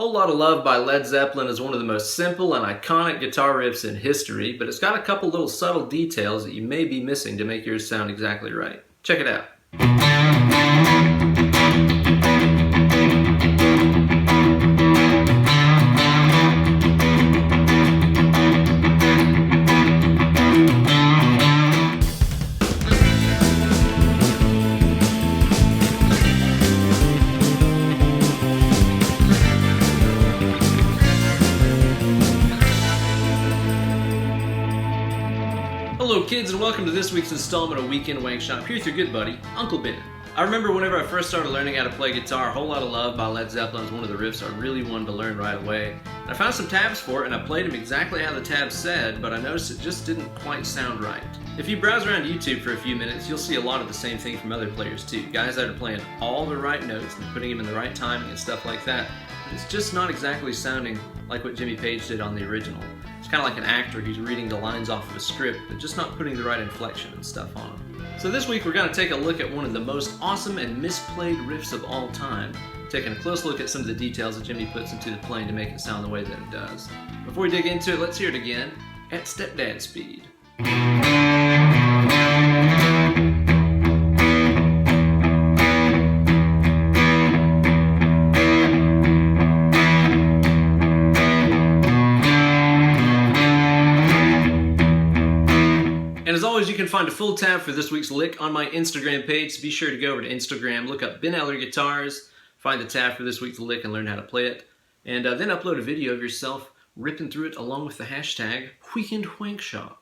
Whole Lotta Love by Led Zeppelin is one of the most simple and iconic guitar riffs in history, but it's got a couple little subtle details that you may be missing to make yours sound exactly right. Check it out. Hello kids, and welcome to this week's installment of Weekend Wankshop. Here with your good buddy, Uncle Ben. I remember whenever I first started learning how to play guitar, Whole Lotta Love by Led Zeppelin was one of the riffs I really wanted to learn right away. And I found some tabs for it, and I played them exactly how the tabs said, but I noticed it just didn't quite sound right. If you browse around YouTube for a few minutes, you'll see a lot of the same thing from other players too. Guys that are playing all the right notes and putting them in the right timing and stuff like that. But it's just not exactly sounding like what Jimmy Page did on the original. It's kind of like an actor who's reading the lines off of a script, but just not putting the right inflection and stuff on them. So this week we're going to take a look at one of the most awesome and misplayed riffs of all time, taking a close look at some of the details that Jimmy puts into the playing to make it sound the way that it does. Before we dig into it, let's hear it again at stepdad speed. And as always, you can find a full tab for this week's lick on my Instagram page, so be sure to go over to Instagram, look up BenEllerGuitars, find the tab for this week's lick and learn how to play it, and then upload a video of yourself ripping through it along with the hashtag Weekend Wankshop.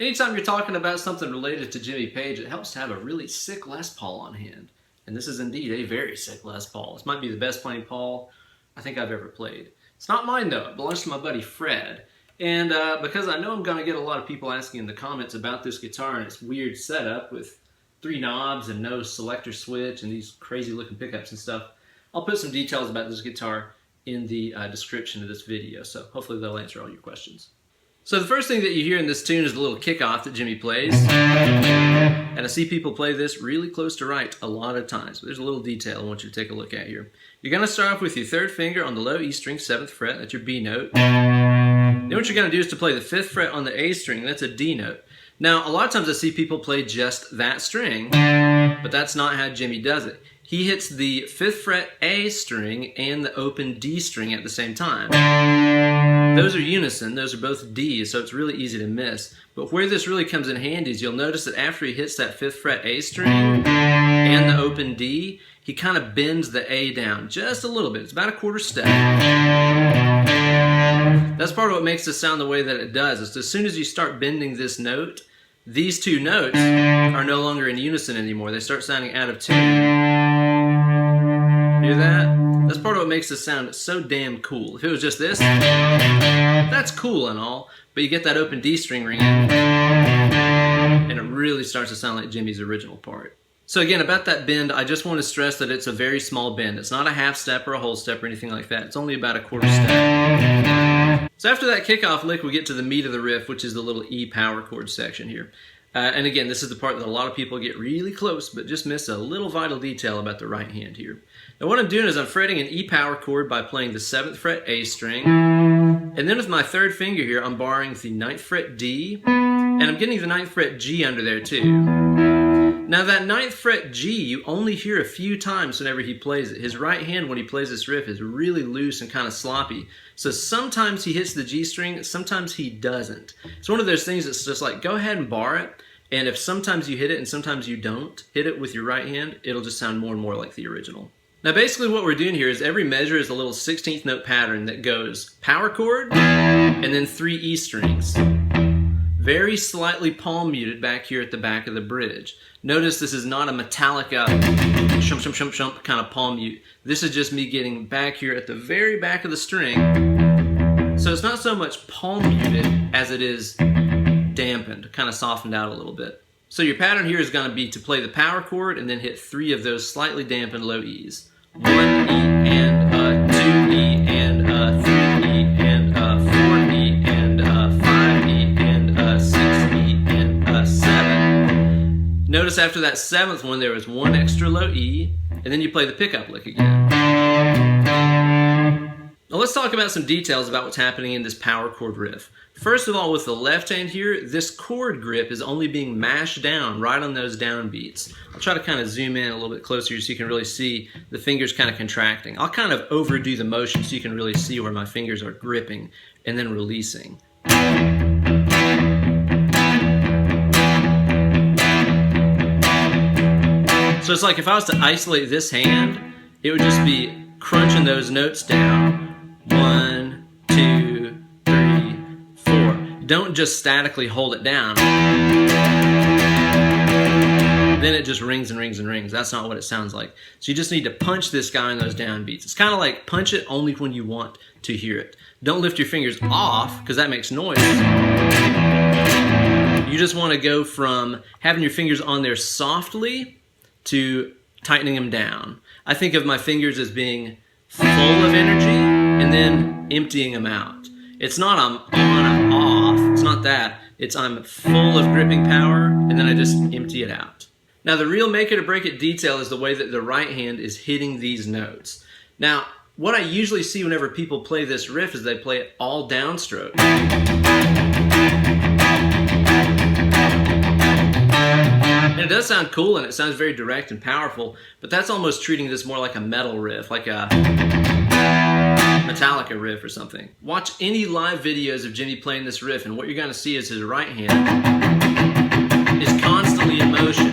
Anytime you're talking about something related to Jimmy Page, it helps to have a really sick Les Paul on hand. And this is indeed a very sick Les Paul. This might be the best playing Paul I think I've ever played. It's not mine though, it belongs to my buddy Fred. And because I know I'm going to get a lot of people asking in the comments about this guitar and its weird setup with 3 knobs and no selector switch and these crazy looking pickups and stuff, I'll put some details about this guitar in the description of this video, so hopefully they'll answer all your questions. So the first thing that you hear in this tune is the little kickoff that Jimmy plays. And I see people play this really close to right a lot of times, but there's a little detail I want you to take a look at here. You're going to start off with your 3rd finger on the low E string, 7th fret, that's your B note. Then what you're going to do is to play the 5th fret on the A string, that's a D note. Now, a lot of times I see people play just that string, but that's not how Jimmy does it. He hits the 5th fret A string and the open D string at the same time. Those are unison, those are both Ds, so it's really easy to miss. But where this really comes in handy is you'll notice that after he hits that 5th fret A string and the open D, he kind of bends the A down just a little bit. It's about a 1/4 step. That's part of what makes this sound the way that it does. Is as soon as you start bending this note, these 2 notes are no longer in unison anymore. They start sounding out of tune. Hear that? That's part of what makes this sound so damn cool. If it was just this, that's cool and all, but you get that open D string ringing, and it really starts to sound like Jimmy's original part. So again, about that bend, I just want to stress that it's a very small bend. It's not a half step or a whole step or anything like that. It's only about a 1/4 step. So after that kickoff lick, we get to the meat of the riff, which is the little E power chord section here. And again, this is the part that a lot of people get really close, but just miss a little vital detail about the right hand here. Now what I'm doing is I'm fretting an E power chord by playing the 7th fret A string, and then with my 3rd finger here, I'm borrowing the 9th fret D, and I'm getting the 9th fret G under there too. Now that 9th fret G, you only hear a few times whenever he plays it. His right hand when he plays this riff is really loose and kind of sloppy. So sometimes he hits the G string, sometimes he doesn't. It's one of those things that's just like, go ahead and bar it, and if sometimes you hit it and sometimes you don't hit it with your right hand, it'll just sound more and more like the original. Now basically what we're doing here is every measure is a little 16th note pattern that goes power chord and then 3 E strings. Very slightly palm muted back here at the back of the bridge. Notice this is not a Metallica shump shump shump shump kind of palm mute. This is just me getting back here at the very back of the string. So it's not so much palm muted as it is dampened, kind of softened out a little bit. So your pattern here is going to be to play the power chord and then hit 3 of those slightly dampened low E's. 1 E and 2 E and 3 E and 4 E and 5 E and 6 E and 7. Notice after that 7th one there was 1 extra low E, and then you play the pickup lick again. let's talk about some details about what's happening in this power chord riff. First of all, with the left hand here, this chord grip is only being mashed down right on those downbeats. I'll try to kind of zoom in a little bit closer so you can really see the fingers kind of contracting. I'll kind of overdo the motion so you can really see where my fingers are gripping and then releasing. So it's like if I was to isolate this hand, it would just be crunching those notes down. 1, 2, 3, 4. Don't just statically hold it down. Then it just rings and rings and rings. That's not what it sounds like. So you just need to punch this guy in those downbeats. It's kind of like punch it only when you want to hear it. Don't lift your fingers off because that makes noise. You just want to go from having your fingers on there softly to tightening them down. I think of my fingers as being full of energy and then emptying them out. It's not I'm on, I'm off. It's not that. It's I'm full of gripping power and then I just empty it out. Now the real make it or break it detail is the way that the right hand is hitting these notes. Now what I usually see whenever people play this riff is they play it all downstroke. And it does sound cool and it sounds very direct and powerful, but that's almost treating this more like a metal riff, like a Metallica riff or something. Watch any live videos of Jimmy playing this riff and what you're going to see is his right hand is constantly in motion,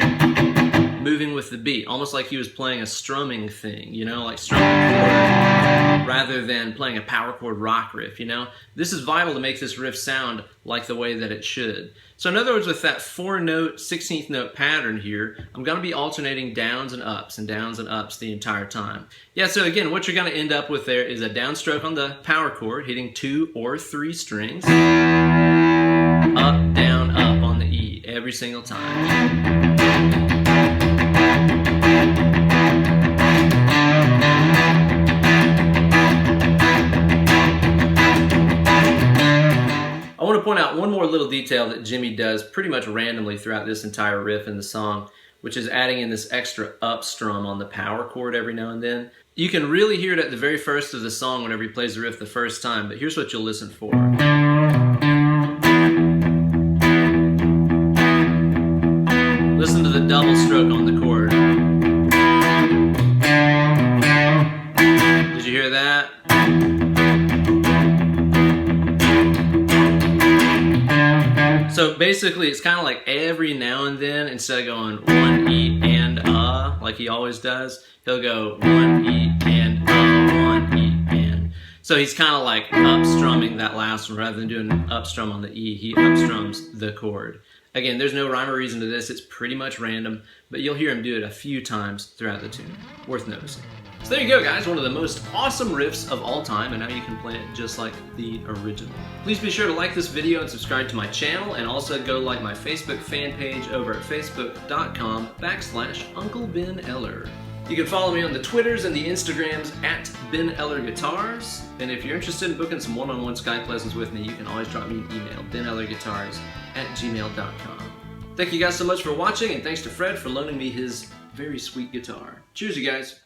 moving with the beat, almost like he was playing a strumming thing, you know, like strumming a chord, rather than playing a power chord rock riff, you know. This is vital to make this riff sound like the way that it should. So in other words, with that 4-note, 16th note pattern here, I'm going to be alternating downs and ups the entire time. Yeah, so again, what you're going to end up with there is a downstroke on the power chord, hitting 2 or 3 strings, up, down, up on the E every single time. I want to point out one more little detail that Jimmy does pretty much randomly throughout this entire riff in the song, which is adding in this extra up strum on the power chord every now and then. You can really hear it at the very first of the song whenever he plays the riff the first time, but here's what you'll listen for. Listen to the double stroke on the chord. Did you hear that? So basically it's kind of like every now and then, instead of going 1 E and like he always does, he'll go 1 E and 1 E and. So he's kind of like up strumming that last one rather than doing an up strum on the E. He up strums the chord. Again, there's no rhyme or reason to this. It's pretty much random, but you'll hear him do it a few times throughout the tune. Worth noticing. So there you go, guys. One of the most awesome riffs of all time, and now you can play it just like the original. Please be sure to like this video and subscribe to my channel, and also go like my Facebook fan page over at facebook.com/Uncle Ben Eller. You can follow me on the Twitters and the Instagrams at BenEllerGuitars. And if you're interested in booking some one-on-one Skype lessons with me, you can always drop me an email, BenEllerGuitars@gmail.com. Thank you guys so much for watching, and thanks to Fred for loaning me his very sweet guitar. Cheers, you guys.